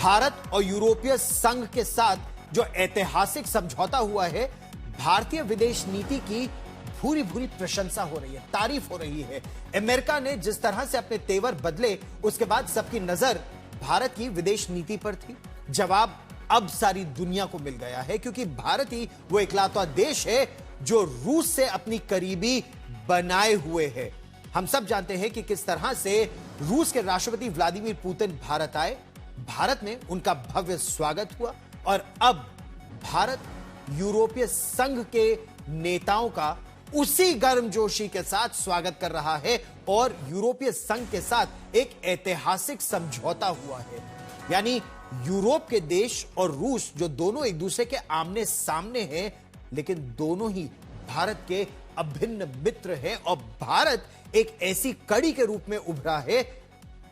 भारत और यूरोपीय संघ के साथ जो ऐतिहासिक समझौता हुआ है, भारतीय विदेश नीति की भूरी भूरी प्रशंसा हो रही है, तारीफ हो रही है। अमेरिका ने जिस तरह से अपने तेवर बदले, उसके बाद सबकी नजर भारत की विदेश नीति पर थी। जवाब अब सारी दुनिया को मिल गया है, क्योंकि भारत ही वो इकलौता देश है जो रूस से अपनी करीबी बनाए हुए है। हम सब जानते हैं कि किस तरह से रूस के राष्ट्रपति व्लादिमीर पुतिन भारत आए, भारत में उनका भव्य स्वागत हुआ और अब भारत यूरोपीय संघ के नेताओं का उसी गर्मजोशी के साथ स्वागत कर रहा है और यूरोपीय संघ के साथ एक ऐतिहासिक समझौता हुआ है। यानी यूरोप के देश और रूस जो दोनों एक दूसरे के आमने सामने हैं, लेकिन दोनों ही भारत के अभिन्न मित्र हैं और भारत एक ऐसी कड़ी के रूप में उभरा है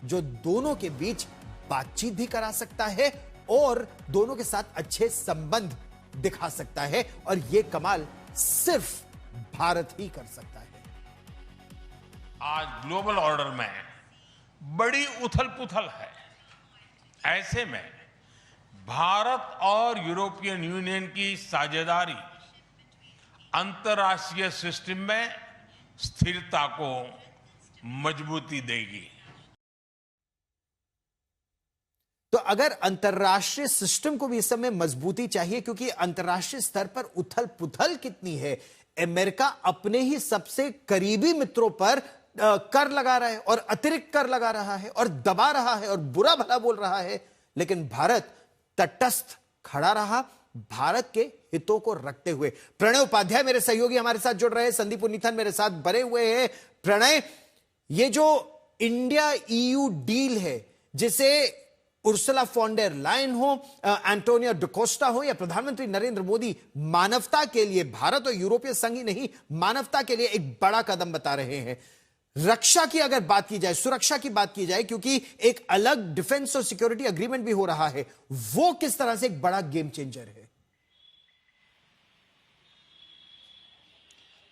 जो दोनों के बीच बातचीत भी करा सकता है और दोनों के साथ अच्छे संबंध दिखा सकता है, और यह कमाल सिर्फ भारत ही कर सकता है। आज ग्लोबल ऑर्डर में बड़ी उथल-पुथल है। ऐसे में भारत और यूरोपियन यूनियन की साझेदारी अंतर्राष्ट्रीय सिस्टम में स्थिरता को मजबूती देगी। तो अगर अंतर्राष्ट्रीय सिस्टम को भी इस समय मजबूती चाहिए, क्योंकि अंतर्राष्ट्रीय स्तर पर उथल पुथल कितनी है, अमेरिका अपने ही सबसे करीबी मित्रों पर कर लगा रहा है और अतिरिक्त कर लगा रहा है और दबा रहा है और बुरा भला बोल रहा है, लेकिन भारत तटस्थ खड़ा रहा, भारत के हितों को रखते हुए। प्रणय उपाध्याय मेरे सहयोगी हमारे साथ जुड़ रहे हैं, संदीप उन्नीथन मेरे साथ बने हुए हैं। प्रणय, ये जो इंडिया ईयू डील है, जिसे उर्सुला फॉन डेर लायन हो, एंटोनियो डिकोस्टा हो या प्रधानमंत्री नरेंद्र मोदी, मानवता के लिए, भारत और यूरोपीय संघ ही नहीं, मानवता के लिए एक बड़ा कदम बता रहे हैं। रक्षा की अगर बात की जाए, सुरक्षा की बात की जाए, क्योंकि एक अलग डिफेंस और सिक्योरिटी एग्रीमेंट भी हो रहा है, वो किस तरह से एक बड़ा गेम चेंजर है?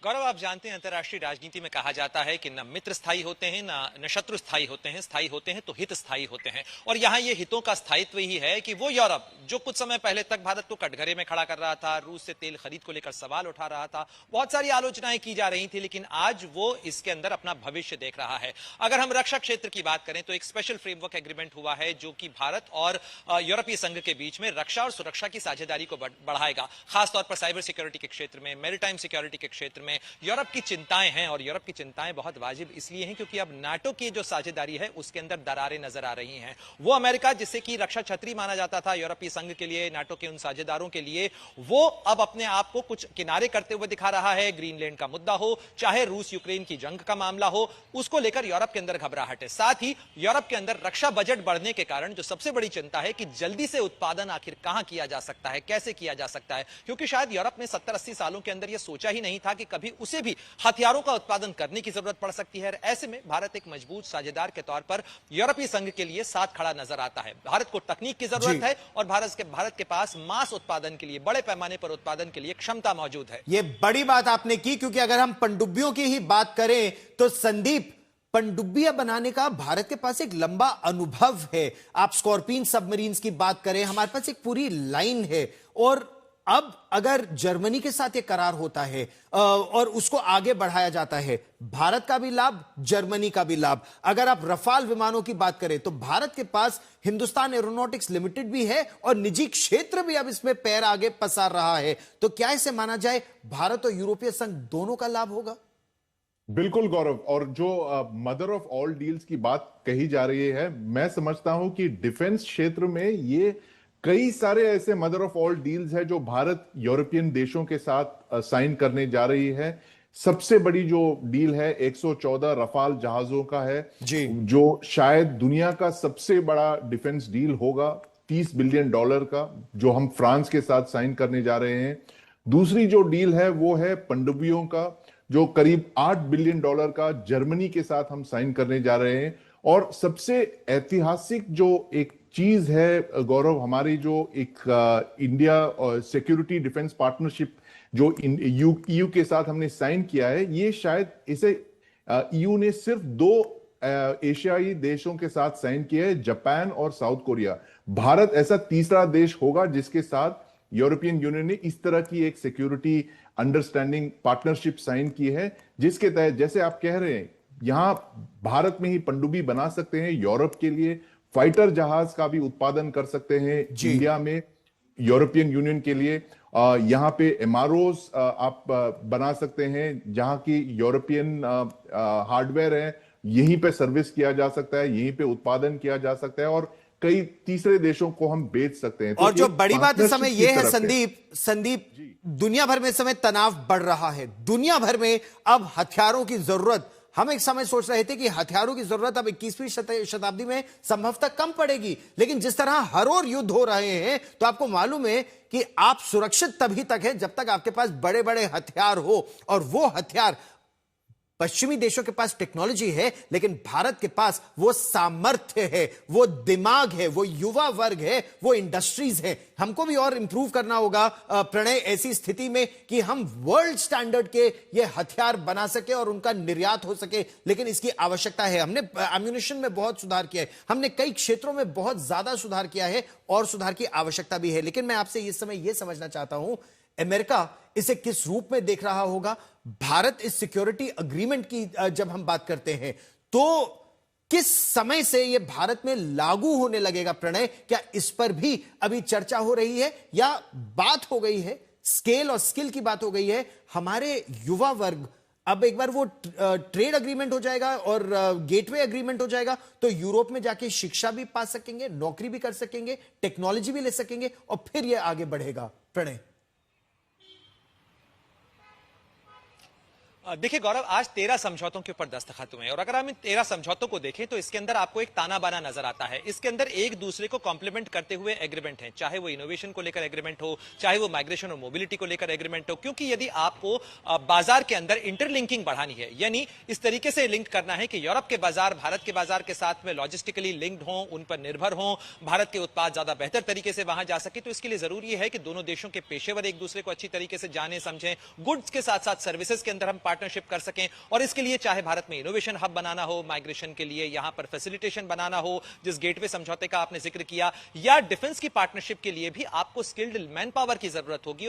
गौरव, आप जानते हैं अंतर्राष्ट्रीय राजनीति में कहा जाता है कि न मित्र स्थायी होते हैं न शत्रु स्थायी होते हैं, स्थायी होते हैं तो हित स्थायी होते हैं। और यहाँ ये हितों का स्थायित्व ही है कि वो यूरोप जो कुछ समय पहले तक भारत को कटघरे में खड़ा कर रहा था, रूस से तेल खरीद को लेकर सवाल उठा रहा था, बहुत सारी आलोचनाएं की जा रही थी, लेकिन आज वो इसके अंदर अपना भविष्य देख रहा है। अगर हम रक्षा क्षेत्र की बात करें तो एक स्पेशल फ्रेमवर्क एग्रीमेंट हुआ है जो कि भारत और यूरोपीय संघ के बीच में रक्षा और सुरक्षा की साझेदारी को बढ़ाएगा, खासतौर पर साइबर सिक्योरिटी के क्षेत्र में, मैरीटाइम सिक्योरिटी के क्षेत्र में यूरोप की चिंताएं हैं। और यूरोप की चिंताएं बहुत वाजिब इसलिए हैं क्योंकि अब नाटो की जो साझेदारी है उसके अंदर दरारें नजर आ रही हैं। वो अमेरिका जिसे कि रक्षा छतरी माना जाता था यूरोपीय संघ के लिए, नाटो के उन साझेदारों के लिए, वो अब अपने आप को कुछ किनारे करते हुए दिखा रहा है। ग्रीनलैंड का मुद्दा हो, चाहे रूस यूक्रेन की जंग का मामला हो, उसको लेकर यूरोप के अंदर घबराहट है। साथ ही यूरोप के अंदर रक्षा बजट बढ़ने के कारण जो सबसे बड़ी चिंता है कि जल्दी से उत्पादन आखिर कहां किया जा सकता है, कैसे किया जा सकता है, क्योंकि शायद यूरोप ने 70-80 सालों के अंदर यह सोचा ही नहीं था कि कभी उसे भी हथियारों का उत्पादन करने की जरूरत पड़ सकती है। ऐसे में भारत एक मजबूत साझेदार के तौर पर यूरोपीय संघ के लिए साथ खड़ा नजर आता है। भारत को तकनीक की जरूरत है और भारत के पास मास उत्पादन के लिए, बड़े पैमाने पर उत्पादन के लिए क्षमता मौजूद है। यह बड़ी बात आपने की, क्योंकि अगर हम पनडुब्बियों की ही बात करें तो संदीप, पनडुब्बियां बनाने का भारत के पास एक लंबा अनुभव है। आप स्कॉर्पियन सबमरीन्स की बात करें, हमारे पास एक पूरी लाइन है। और अब अगर जर्मनी के साथ ये करार होता है और उसको आगे बढ़ाया जाता है, भारत का भी लाभ, जर्मनी का भी लाभ। अगर आप रफाल विमानों की बात करें तो भारत के पास हिंदुस्तान एरोनॉटिक्स लिमिटेड भी है और निजी क्षेत्र भी अब इसमें पैर आगे पसार रहा है। तो क्या इसे माना जाए भारत और यूरोपीय संघ दोनों का लाभ होगा? बिल्कुल गौरव, और जो मदर ऑफ ऑल डील्स की बात कही जा रही है, मैं समझता हूं कि डिफेंस क्षेत्र में ये कई सारे ऐसे मदर ऑफ ऑल डील्स है जो भारत यूरोपियन देशों के साथ साइन करने जा रही है। सबसे बड़ी जो डील है 114 रफाल जहाजों का है जी, जो शायद दुनिया का सबसे बड़ा डिफेंस डील होगा, $30 बिलियन का, जो हम फ्रांस के साथ साइन करने जा रहे हैं। दूसरी जो डील है वो है पनडुब्बियों का, जो करीब $8 बिलियन का जर्मनी के साथ हम साइन करने जा रहे हैं। और सबसे ऐतिहासिक जो एक चीज है गौरव, हमारी जो एक इंडिया सिक्योरिटी डिफेंस पार्टनरशिप जो ईयू के साथ हमने साइन किया है, ये शायद इसे ईयू ने सिर्फ 2 एशियाई देशों के साथ साइन किए हैं, जापान और साउथ कोरिया। भारत ऐसा तीसरा देश होगा जिसके साथ यूरोपियन यूनियन ने इस तरह की एक सिक्योरिटी अंडरस्टैंडिंग पार्टनरशिप साइन की है, जिसके तहत जैसे आप कह रहे हैं यहां भारत में ही पनडुब्बी बना सकते हैं, यूरोप के लिए फाइटर जहाज का भी उत्पादन कर सकते हैं इंडिया में, यूरोपियन यूनियन के लिए यहां पे एमआरओस आप बना सकते हैं, जहां की यूरोपियन हार्डवेयर है यहीं पे सर्विस किया जा सकता है, यहीं पे उत्पादन किया जा सकता है और कई तीसरे देशों को हम बेच सकते हैं। और तो जो बड़ी बात इस समय यह है संदीप, दुनिया भर में इस समय तनाव बढ़ रहा है, दुनिया भर में अब हथियारों की जरूरत, हम एक समय सोच रहे थे कि हथियारों की जरूरत अब 21वीं शताब्दी में संभवतः कम पड़ेगी, लेकिन जिस तरह हर ओर युद्ध हो रहे हैं तो आपको मालूम है कि आप सुरक्षित तभी तक हैं जब तक आपके पास बड़े बड़े हथियार हो, और वो हथियार पश्चिमी देशों के पास टेक्नोलॉजी है, लेकिन भारत के पास वो सामर्थ्य है, वो दिमाग है, वो युवा वर्ग है, वो इंडस्ट्रीज है। हमको भी और इंप्रूव करना होगा प्रणय, ऐसी स्थिति में कि हम वर्ल्ड स्टैंडर्ड के ये हथियार बना सके और उनका निर्यात हो सके, लेकिन इसकी आवश्यकता है। हमने एम्यूनिशन में बहुत सुधार किया है, हमने कई क्षेत्रों में बहुत ज्यादा सुधार किया है और सुधार की आवश्यकता भी है, लेकिन मैं आपसे इस समय यह समझना चाहता हूं अमेरिका इसे किस रूप में देख रहा होगा। भारत इस सिक्योरिटी अग्रीमेंट की जब हम बात करते हैं तो किस समय से यह भारत में लागू होने लगेगा प्रणय, क्या इस पर भी अभी चर्चा हो रही है या बात हो गई है, स्केल और स्किल की बात हो गई है? हमारे युवा वर्ग अब एक बार वो ट्रेड अग्रीमेंट हो जाएगा और गेटवे अग्रीमेंट हो जाएगा तो यूरोप में जाके शिक्षा भी पा सकेंगे, नौकरी भी कर सकेंगे, टेक्नोलॉजी भी ले सकेंगे और फिर यह आगे बढ़ेगा। प्रणय, देखिए गौरव, आज 13 समझौतों के ऊपर दस्तखत हुए हैं और अगर हम इन 13 समझौतों को देखें तो इसके अंदर आपको एक ताना बाना नजर आता है। इसके अंदर एक दूसरे को कॉम्प्लीमेंट करते हुए एग्रीमेंट हैं, चाहे वो इनोवेशन को लेकर एग्रीमेंट हो, चाहे वो माइग्रेशन और मोबिलिटी को लेकर एग्रीमेंट हो, क्योंकि यदि आपको बाजार के अंदर इंटरलिंकिंग बढ़ानी है, यानी इस तरीके से लिंक करना है कि यूरोप के बाजार भारत के बाजार के साथ में लॉजिस्टिकली लिंक्ड हो, उन पर निर्भर हो, भारत के उत्पाद ज्यादा बेहतर तरीके से वहां जा सके, तो इसके लिए जरूरी है कि दोनों देशों के पेशेवर एक दूसरे को अच्छी तरीके से जाने समझें, गुड्स के साथ साथ सर्विसेज के अंदर हम पार्टनरशिप कर सकें। और इसके लिए चाहे भारत में इनोवेशन हब बनाना हो, माइग्रेशन के लिए यहां पर फैसिलिटेशन बनाना हो, जिस गेटवे समझौते का आपने जिक्र किया, या डिफेंस की पार्टनरशिप के लिए भी आपको स्किल्ड मैन पावर की जरूरत होगी।